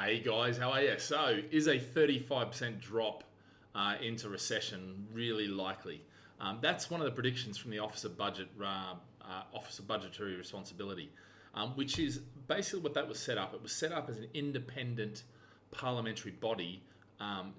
Hey guys, how are you? So, is a 35% drop into recession really likely? That's one of the predictions from the Office of Budgetary Responsibility, which is basically what that was set up. It was set up as an independent parliamentary body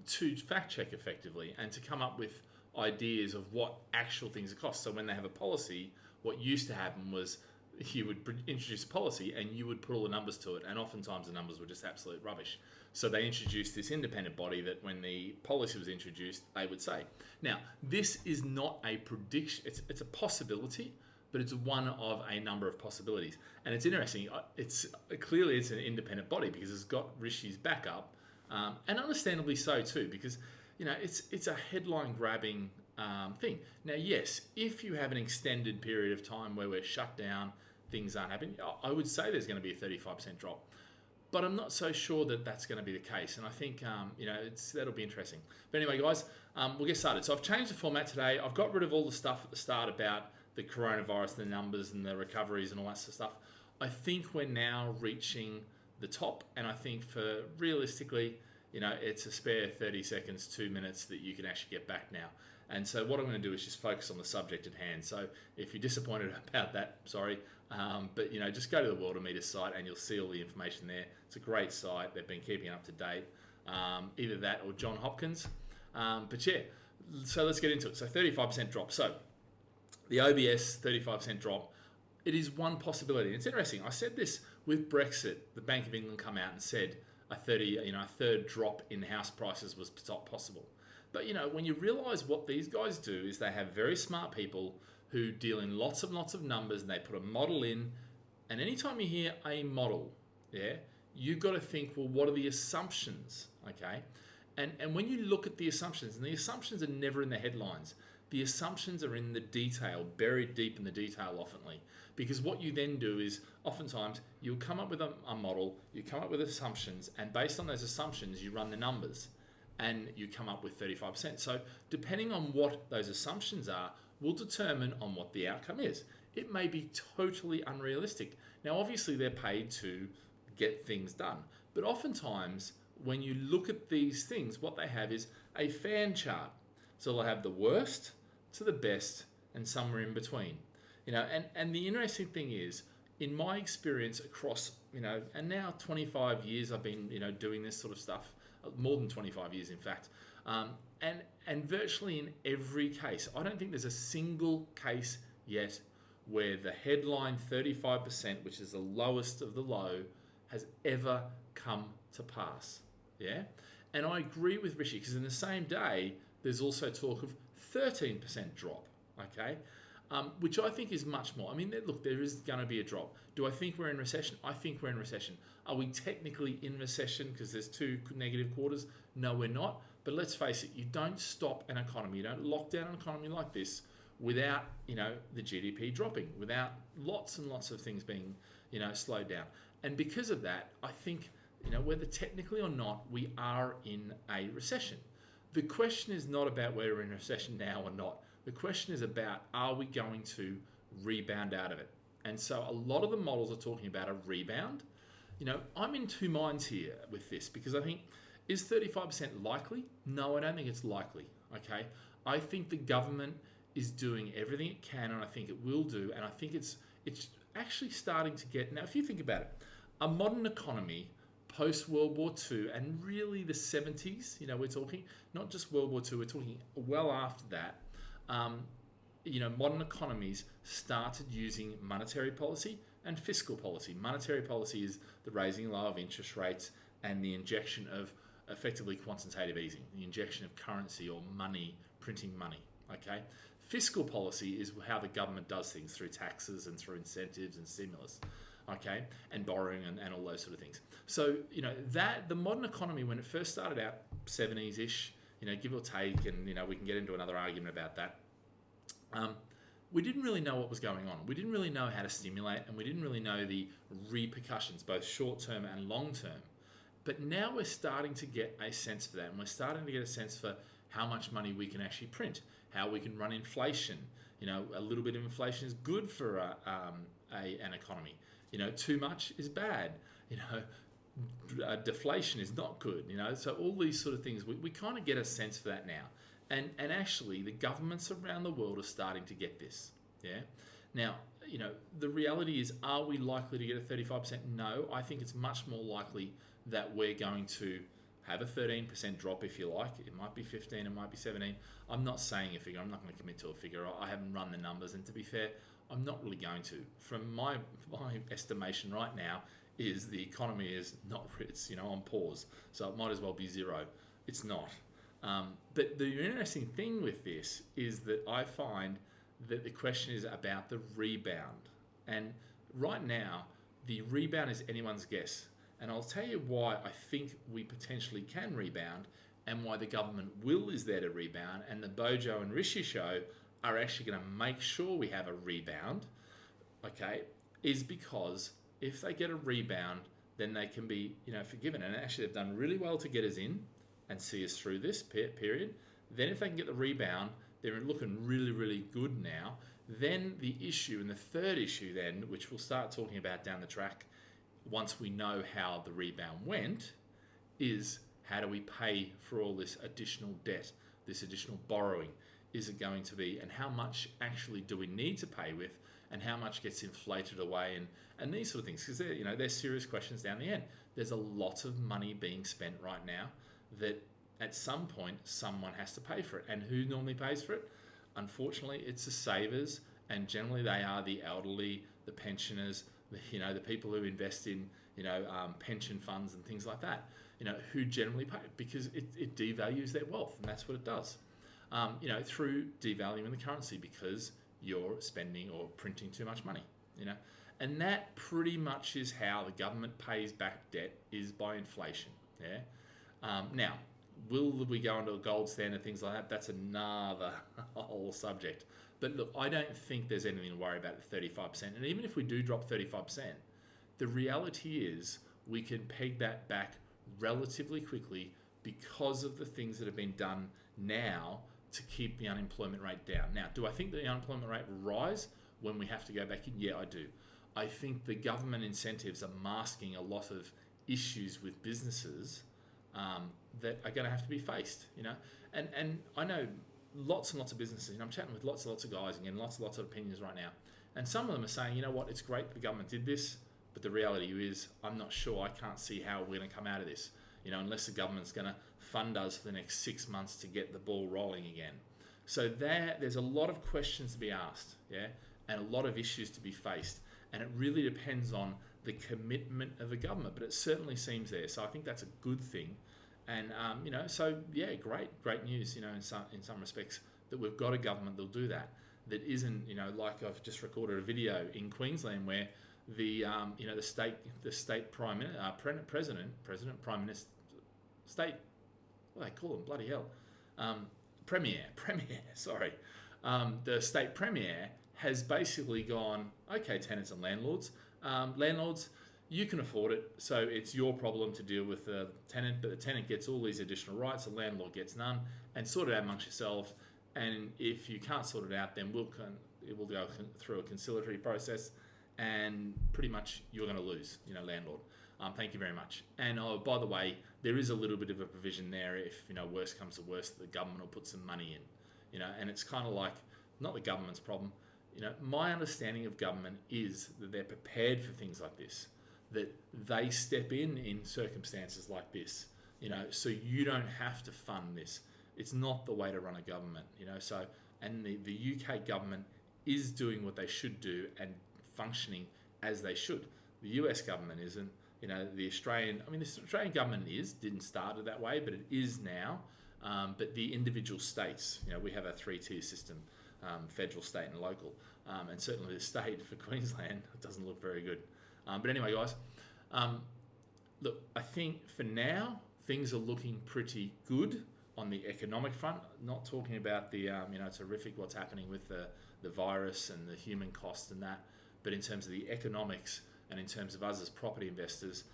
to fact check effectively and to come up with ideas of what actual things it costs. So when they have a policy, what used to happen was you would introduce a policy and you would put all the numbers to it, and oftentimes the numbers were just absolute rubbish. So they introduced this independent body that when the policy was introduced, they would say. Now, this is not a prediction, it's a possibility, but it's one of a number of possibilities. And it's interesting, it's clearly it's an independent body because it's got Rishi's backup, and understandably so too, because it's a headline grabbing thing. Now, yes, if you have an extended period of time where we're shut down, things aren't happening, I would say there's going to be a 35% drop. But I'm not so sure that that's going to be the case. And I think, that'll be interesting. But anyway, guys, we'll get started. So I've changed the format today. I've got rid of all the stuff at the start about the coronavirus, the numbers and the recoveries and all that sort of stuff. I think we're now reaching the top. And I think for realistically, it's a spare 30 seconds, 2 minutes that you can actually get back now. And so what I'm going to do is just focus on the subject at hand. So if you're disappointed about that, sorry. But just go to the Worldometer site and you'll see all the information there. It's a great site. They've been keeping it up to date. Either that or John Hopkins. But yeah, so let's get into it. So 35% drop. So the OBS 35% drop. It is one possibility. It's interesting. I said this with Brexit. The Bank of England come out and said a third drop in house prices was possible. But when you realise what these guys do is they have very smart people who deal in lots of numbers, and they put a model in. And anytime you hear a model, you've got to think, well, what are the assumptions? Okay, and when you look at the assumptions, and the assumptions are never in the headlines. The assumptions are in the detail, buried deep in the detail oftenly. Because what you then do is, oftentimes, you'll come up with a model, you come up with assumptions, and based on those assumptions, you run the numbers, and you come up with 35%. So depending on what those assumptions are, will determine on what the outcome is. It may be totally unrealistic. Now, obviously, they're paid to get things done. But oftentimes, when you look at these things, what they have is a fan chart. So they'll have the worst to the best and somewhere in between. And the interesting thing is, in my experience across, and now 25 years I've been, doing this sort of stuff, more than 25 years in fact, and virtually in every case, I don't think there's a single case yet where the headline 35%, which is the lowest of the low, has ever come to pass. Yeah? And I agree with Rishi, because in the same day, there's also talk of 13% drop, okay? Which I think is much more. I mean, look, there is going to be a drop. Do I think we're in recession? I think we're in recession. Are we technically in recession because there's 2 negative quarters? No, we're not. But let's face it, you don't stop an economy, you don't lock down an economy like this without, the GDP dropping, without lots and lots of things being, slowed down. And because of that, I think, whether technically or not, we are in a recession. The question is not about whether we're in a recession now or not. The question is about, are we going to rebound out of it? And so a lot of the models are talking about a rebound. I'm in two minds here with this, because I think, is 35% likely? No, I don't think it's likely. Okay, I think the government is doing everything it can, and I think it will do, and I think it's actually starting to get. Now, if you think about it, a modern economy post-World War II, and really the 70s, we're talking, not just World War II, we're talking well after that, modern economies started using monetary policy and fiscal policy. Monetary policy is the raising low of interest rates and the injection of effectively quantitative easing, the injection of currency or money, printing money. Okay, fiscal policy is how the government does things, through taxes and through incentives and stimulus, okay, and borrowing and all those sort of things. So that the modern economy, when it first started out, 70s-ish, give or take, and we can get into another argument about that. We didn't really know what was going on. We didn't really know how to stimulate, and we didn't really know the repercussions, both short-term and long-term. But now we're starting to get a sense for that, and we're starting to get a sense for how much money we can actually print, how we can run inflation. A little bit of inflation is good for an economy. Too much is bad. deflation is not good, So all these sort of things, we kind of get a sense for that now. And actually, the governments around the world are starting to get this, yeah? Now, the reality is, are we likely to get a 35%? No, I think it's much more likely that we're going to have a 13% drop, if you like. It might be 15, it might be 17. I'm not saying a figure. I'm not going to commit to a figure. I haven't run the numbers, and to be fair, I'm not really going to. From my estimation right now is the economy is not, it's on pause, so it might as well be zero. It's not. But the interesting thing with this is that I find that the question is about the rebound. And right now, the rebound is anyone's guess. And I'll tell you why I think we potentially can rebound, and why the government will is there to rebound, and the Bojo and Rishi show are actually going to make sure we have a rebound, okay, is because if they get a rebound, then they can be, forgiven. And actually, they've done really well to get us in and see us through this period. Then if they can get the rebound, they're looking really, really good now. Then the issue, and the third issue then, which we'll start talking about down the track once we know how the rebound went, is how do we pay for all this additional debt, this additional borrowing? Is it going to be, and how much actually do we need to pay with, and how much gets inflated away, and these sort of things, because they're serious questions down the end. There's a lot of money being spent right now that at some point someone has to pay for it. And who normally pays for it? Unfortunately, it's the savers, and generally they are the elderly, the pensioners, the people who invest in pension funds and things like that, who generally pay, because it devalues their wealth, and that's what it does, through devaluing the currency, because you're spending or printing too much money, and that pretty much is how the government pays back debt, is by inflation. Now, will we go into a gold standard, things like that? That's another whole subject. But look, I don't think there's anything to worry about the 35%. And even if we do drop 35%, the reality is we can peg that back relatively quickly because of the things that have been done now to keep the unemployment rate down. Now, do I think the unemployment rate will rise when we have to go back in? Yeah, I do. I think the government incentives are masking a lot of issues with businesses that are going to have to be faced, and I know lots and lots of businesses, I'm chatting with lots and lots of guys and getting lots and lots of opinions right now, and some of them are saying, what, it's great that the government did this, but the reality is I'm not sure, I can't see how we're going to come out of this, unless the government's going to fund us for the next 6 months to get the ball rolling again. So there's a lot of questions to be asked, and a lot of issues to be faced, and it really depends on the commitment of the government, but it certainly seems there. So I think that's a good thing. And, great news, in some respects, that we've got a government that'll do that. That isn't, like I've just recorded a video in Queensland where the state prime minister, state, what do they call them, bloody hell, premier, sorry. The state premier has basically gone, okay, tenants and landlords, you can afford it, so it's your problem to deal with the tenant, but the tenant gets all these additional rights, the landlord gets none, and sort it out amongst yourselves. And if you can't sort it out, then it will go through a conciliatory process, and pretty much you're going to lose, landlord. Thank you very much. And by the way, there is a little bit of a provision there if, worst comes to worst, the government will put some money in, and it's kind of like, not the government's problem. My understanding of government is that they're prepared for things like this, that they step in circumstances like this, so you don't have to fund this. It's not the way to run a government, so, and the UK government is doing what they should do and functioning as they should. The US government isn't, the Australian government didn't start it that way, but it is now, but the individual states, we have a 3-tier system, federal, state and local, and certainly the state for Queensland doesn't look very good. But anyway, guys, look, I think for now, things are looking pretty good on the economic front. Not talking about the, it's horrific what's happening with the virus and the human cost and that, but in terms of the economics and in terms of us as property investors,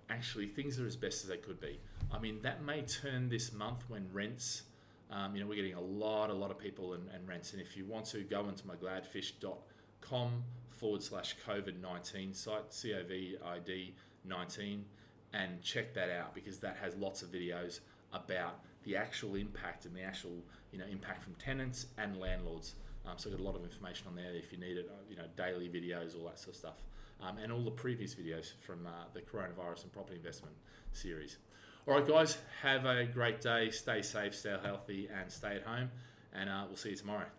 actually things are as best as they could be. I mean, that may turn this month when rents, we're getting a lot of people and rents. And if you want to go into my gladfish.com/COVID-19 site, COVID-19, and check that out, because that has lots of videos about the actual impact and the actual impact from tenants and landlords. So I've got a lot of information on there if you need it. Daily videos, all that sort of stuff, and all the previous videos from the coronavirus and property investment series. All right, guys, have a great day. Stay safe, stay healthy, and stay at home. And we'll see you tomorrow.